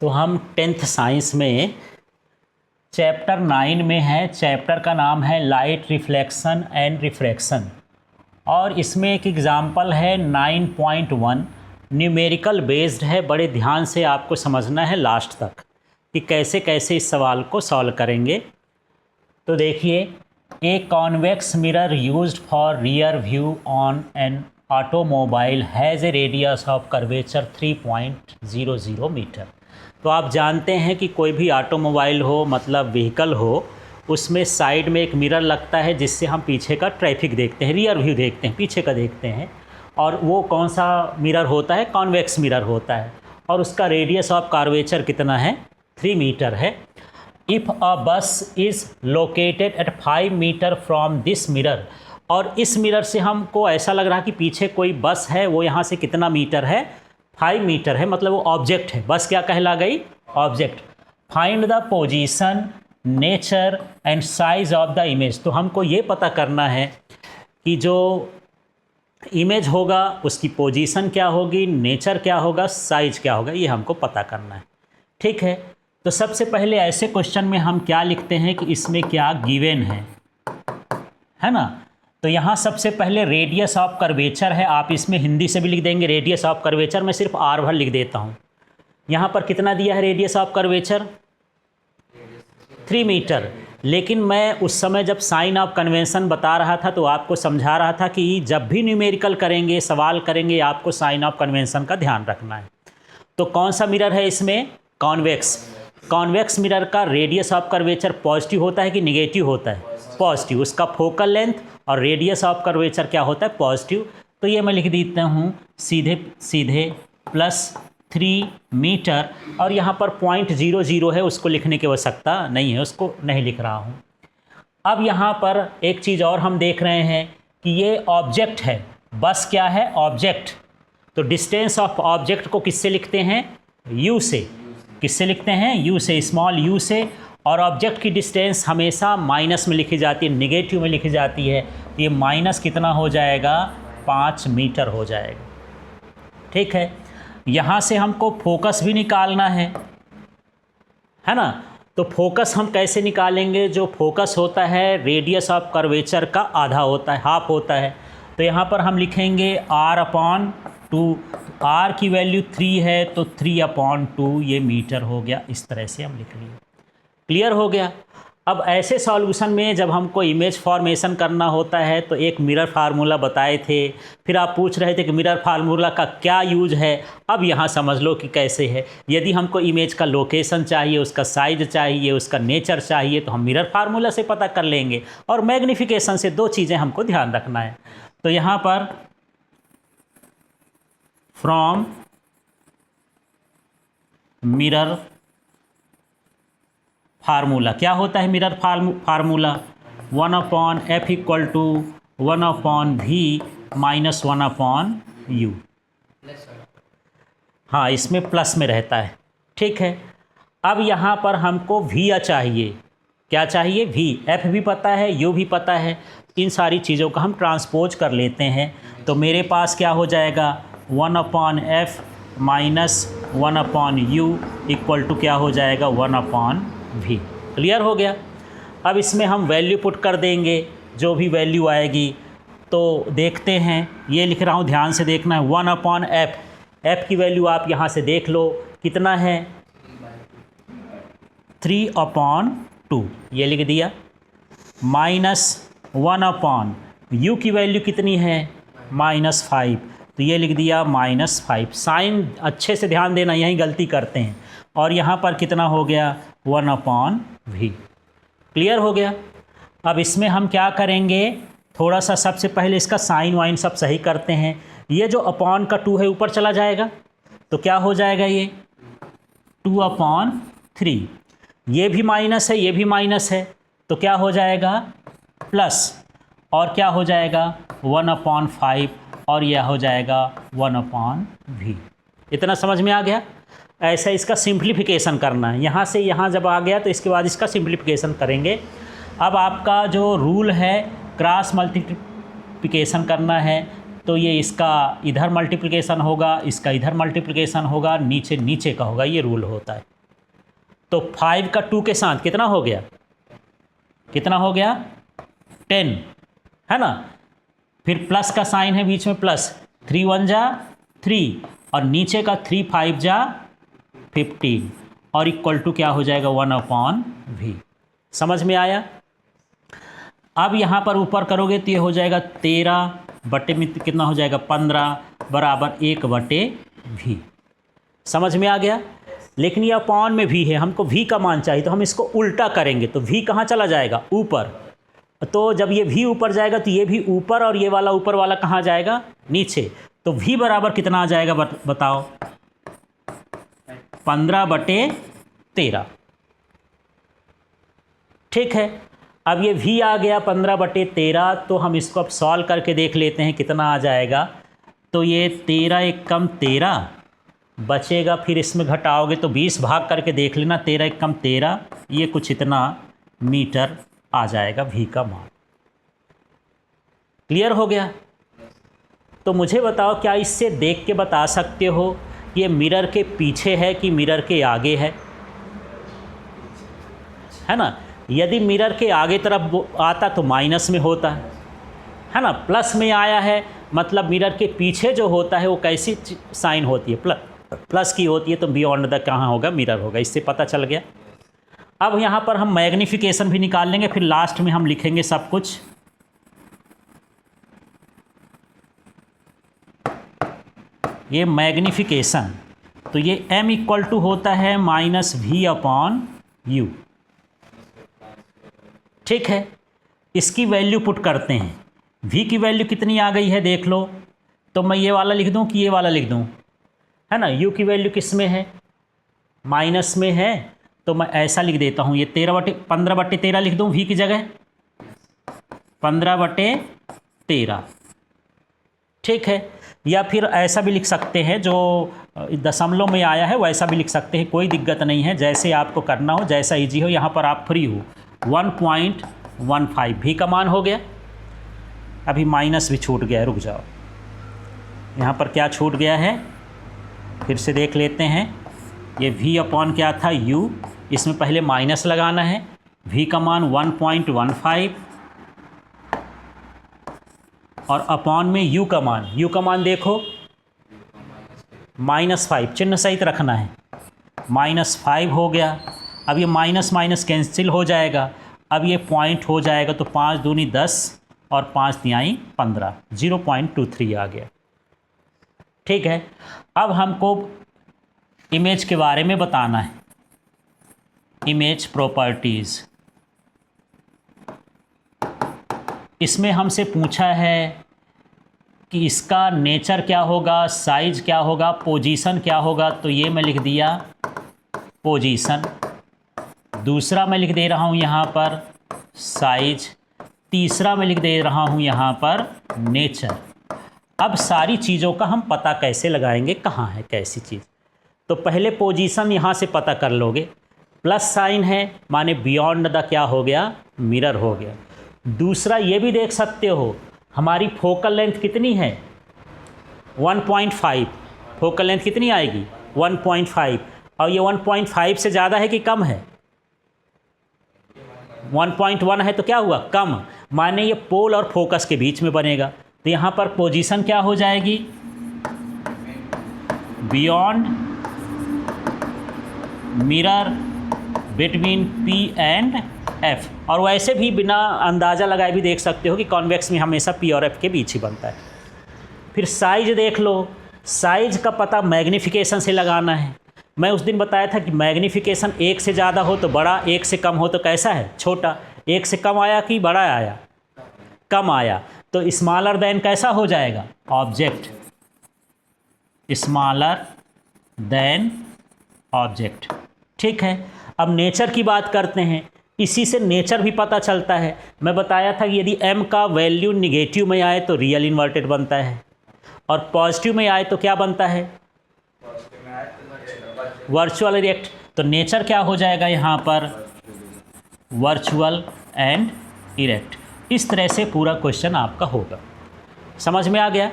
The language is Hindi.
तो हम 10th साइंस में चैप्टर 9 में है। चैप्टर का नाम है लाइट रिफ्लेक्शन एंड रिफ्रैक्शन और इसमें एक एग्ज़ाम्पल है 9.1 न्यूमेरिकल बेस्ड है। बड़े ध्यान से आपको समझना है लास्ट तक कि कैसे कैसे इस सवाल को सॉल्व करेंगे। तो देखिए, a convex mirror used for rear view on an automobile has a radius of curvature 3.00 metre. तो आप जानते हैं कि कोई भी ऑटोमोबाइल हो, मतलब व्हीकल हो, उसमें साइड में एक मिरर लगता है जिससे हम पीछे का ट्रैफिक देखते हैं, रियर व्यू देखते हैं, पीछे का देखते हैं। और वो कौन सा मिरर होता है? कॉन्वेक्स मिरर होता है और उसका रेडियस ऑफ कर्वेचर कितना है? 3 मीटर है। If a bus is located at 5 metre from this mirror, और इस मिरर से हमको ऐसा लग रहा कि पीछे कोई बस है, वो यहाँ से कितना मीटर है? 5 मीटर है, मतलब वो ऑब्जेक्ट है। बस क्या कहला गई? Object. Find the position, nature and size of the image. तो हमको ये पता करना है कि जो इमेज होगा उसकी पोजीशन क्या होगी, नेचर क्या होगा, साइज क्या होगा, ये हमको पता करना है। ठीक है, तो सबसे पहले ऐसे क्वेश्चन में हम क्या लिखते हैं कि इसमें क्या गिवन है ना। तो यहाँ सबसे पहले रेडियस ऑफ कर्वेचर है। आप इसमें हिंदी से भी लिख देंगे रेडियस ऑफ कर्वेचर, मैं सिर्फ आर भर लिख देता हूँ। यहाँ पर कितना दिया है रेडियस ऑफ कर्वेचर? 3 मीटर। लेकिन मैं उस समय जब साइन ऑफ कन्वेंशन बता रहा था तो आपको समझा रहा था कि जब भी न्यूमेरिकल करेंगे, सवाल करेंगे, आपको साइन ऑफ कन्वेंशन का ध्यान रखना है। तो कौन सा मिरर है इसमें? कॉन्वेक्स। कॉन्वेक्स मिरर का रेडियस ऑफ कर्वेचर पॉजिटिव होता है कि निगेटिव होता है? पॉजिटिव। उसका फोकल लेंथ और रेडियस ऑफ कर्वेचर क्या होता है? पॉजिटिव। तो ये मैं लिख देता हूँ सीधे सीधे +3 मीटर, और यहाँ पर 0.00 है, उसको लिखने की आवश्यकता नहीं है, उसको नहीं लिख रहा हूँ। अब यहाँ पर एक चीज़ और हम देख रहे हैं कि ये ऑब्जेक्ट है। बस क्या है? ऑब्जेक्ट। तो डिस्टेंस ऑफ ऑब्जेक्ट को किससे लिखते हैं? यू से। किससे लिखते हैं? यू से, स्मॉल यू से। और ऑब्जेक्ट की डिस्टेंस हमेशा माइनस में लिखी जाती है, निगेटिव में लिखी जाती है। तो ये माइनस कितना हो जाएगा? 5 मीटर हो जाएगा। ठीक है, यहाँ से हमको फोकस भी निकालना है ना। तो फोकस हम कैसे निकालेंगे? जो फोकस होता है रेडियस ऑफ कर्वेचर का आधा होता है, हाफ होता है। तो यहाँ पर हम लिखेंगे r/2। r की वैल्यू 3 है तो 3/2 ये मीटर हो गया। इस तरह से हम लिख लिए। क्लियर हो गया। अब ऐसे सॉल्यूशन में जब हमको इमेज फॉर्मेशन करना होता है तो एक मिरर फार्मूला बताए थे, फिर आप पूछ रहे थे कि मिरर फार्मूला का क्या यूज है। अब यहाँ समझ लो कि कैसे है। यदि हमको इमेज का लोकेशन चाहिए, उसका साइज चाहिए, उसका नेचर चाहिए, तो हम मिरर फार्मूला से पता कर लेंगे। और मैग्नीफिकेशन से 2 चीज़ें हमको ध्यान रखना है। तो यहाँ पर फ्रॉम मिरर फार्मूला क्या होता है? Mirror formula 1/f = 1/v - 1/u। हाँ, इसमें प्लस में रहता है। ठीक है, अब यहाँ पर हमको v चाहिए। क्या चाहिए? v। f भी पता है, u भी पता है। इन सारी चीज़ों का हम ट्रांसपोज कर लेते हैं। तो मेरे पास क्या हो जाएगा? 1/f - 1/u = क्या हो जाएगा? 1/v। क्लियर हो गया। अब इसमें हम वैल्यू पुट कर देंगे, जो भी वैल्यू आएगी। तो देखते हैं, ये लिख रहा हूँ, ध्यान से देखना है। 1/f, f की वैल्यू आप यहाँ से देख लो कितना है? 3/2 ये लिख दिया। -1/u की वैल्यू कितनी है? -5, तो ये लिख दिया -5। साइन अच्छे से ध्यान देना, यहीं गलती करते हैं। और यहाँ पर कितना हो गया? 1/v। क्लियर हो गया। अब इसमें हम क्या करेंगे? थोड़ा सा सबसे पहले इसका साइन वाइन सब सही करते हैं। ये जो अपॉन का 2 है ऊपर चला जाएगा, तो क्या हो जाएगा? ये 2/3। ये भी माइनस है, ये भी माइनस है, तो क्या हो जाएगा? प्लस। और क्या हो जाएगा? 1/5, और यह हो जाएगा 1/v। इतना समझ में आ गया। ऐसा इसका सिंप्लीफिकेशन करना है। यहाँ से यहाँ जब आ गया तो इसके बाद इसका सिंप्लीफिकेशन करेंगे। अब आपका जो रूल है, क्रॉस मल्टीप्लिकेशन करना है। तो ये इसका इधर मल्टीप्लिकेशन होगा, इसका इधर मल्टीप्लिकेशन होगा, नीचे नीचे का होगा, ये रूल होता है। तो 5 का 2 के साथ कितना हो गया, कितना हो गया 10, है ना। फिर प्लस का साइन है बीच में प्लस, 3 1 जा 3 और नीचे का 3 5 जा 15 और इक्वल टू क्या हो जाएगा 1/v। समझ में आया। अब यहाँ पर ऊपर करोगे तो ये हो जाएगा 13 बटे में कितना हो जाएगा 15 बराबर 1/v। समझ में आ गया। लेकिन ये अपॉन में v है, हमको v का मान चाहिए तो हम इसको उल्टा करेंगे तो v कहाँ चला जाएगा, ऊपर। तो जब ये v ऊपर जाएगा तो ये भी ऊपर और ये वाला ऊपर वाला कहाँ जाएगा, नीचे। तो v बराबर कितना आ जाएगा बताओ, 15/13। ठीक है। अब ये v आ गया 15/13, तो हम इसको अब सॉल्व करके देख लेते हैं कितना आ जाएगा। तो ये 13 एक कम 13 बचेगा, फिर इसमें घटाओगे तो 20 भाग करके देख लेना, 13 एक कम 13, ये कुछ इतना मीटर आ जाएगा v का मान। क्लियर हो गया। तो मुझे बताओ क्या इससे देख के बता सकते हो ये मिरर के पीछे है कि मिरर के आगे है ना। यदि मिरर के आगे तरफ आता तो माइनस में होता है ना। प्लस में आया है मतलब मिरर के पीछे जो होता है वो कैसी साइन होती है, प्लस की होती है, तो बियॉन्ड द कहाँ होगा, मिरर होगा। इससे पता चल गया। अब यहाँ पर हम मैग्नीफिकेशन भी निकाल लेंगे, फिर लास्ट में हम लिखेंगे सब कुछ। ये मैग्नीफिकेशन, तो ये m इक्वल टू होता है -v/u। ठीक है। इसकी वैल्यू पुट करते हैं। v की वैल्यू कितनी आ गई है देख लो। तो मैं ये वाला लिख दूं कि ये वाला लिख दूं, है ना। u की वैल्यू किस में है, माइनस में है, तो मैं ऐसा लिख देता हूँ, ये 15/13 लिख दूँ v की जगह, 15/13। ठीक है। या फिर ऐसा भी लिख सकते हैं, जो दशमलव में आया है वैसा भी लिख सकते हैं, कोई दिक्कत नहीं है, जैसे आपको करना हो, जैसा इजी हो। यहाँ पर आप फ्री हो। 1.15 भी का मान हो गया। अभी माइनस भी छूट गया है, रुक जाओ। यहाँ पर क्या छूट गया है फिर से देख लेते हैं। ये v अपॉन क्या था, u, इसमें पहले माइनस लगाना है। v का मान 1.15 और अपॉन में u का मान देखो -5, चिन्ह सहित रखना है। -5 हो गया। अब ये माइनस माइनस कैंसिल हो जाएगा। अब ये पॉइंट हो जाएगा, तो 5 दूनी 10 और 5 तिहाई 15, 0.23 आ गया। ठीक है। अब हमको इमेज के बारे में बताना है, इमेज प्रॉपर्टीज़। इसमें हमसे पूछा है कि इसका नेचर क्या होगा, साइज क्या होगा, पोजीशन क्या होगा। तो ये मैं लिख दिया पोजीशन। दूसरा मैं लिख दे रहा हूँ यहाँ पर साइज। तीसरा मैं लिख दे रहा हूँ यहाँ पर नेचर। अब सारी चीज़ों का हम पता कैसे लगाएंगे, कहाँ है कैसी चीज़। तो पहले पोजीशन यहाँ से पता कर लोगे। प्लस साइन है माने बियॉन्ड द क्या हो गया, मिरर हो गया। दूसरा ये भी देख सकते हो हमारी फोकल लेंथ कितनी है, 1.5। फोकल लेंथ कितनी आएगी, 1.5। और ये 1.5 से ज़्यादा है कि कम है, 1.1 है तो क्या हुआ, कम, माने ये पोल और फोकस के बीच में बनेगा। तो यहाँ पर पोजीशन क्या हो जाएगी, beyond mirror between P and F। और वैसे भी बिना अंदाज़ा लगाए भी देख सकते हो कि कॉन्वेक्स में हमेशा P और F के बीच ही बनता है। फिर साइज देख लो। साइज का पता मैग्नीफिकेशन से लगाना है। मैं उस दिन बताया था कि मैग्नीफिकेशन 1 से ज़्यादा हो तो बड़ा, 1 से कम हो तो कैसा है, छोटा। 1 से कम आया कि बड़ा आया, कम आया, तो स्मॉलर देन कैसा हो जाएगा, ऑब्जेक्ट, स्मॉलर देन ऑब्जेक्ट। ठीक है। अब नेचर की बात करते हैं। इसी से नेचर भी पता चलता है। मैं बताया था कि यदि m का वैल्यू निगेटिव में आए तो रियल इन्वर्टेड बनता है, और पॉजिटिव में आए तो क्या बनता है, वर्चुअल इरेक्ट। तो नेचर क्या हो जाएगा यहाँ पर, वर्चुअल एंड इरेक्ट। इस तरह से पूरा क्वेश्चन आपका होगा। समझ में आ गया।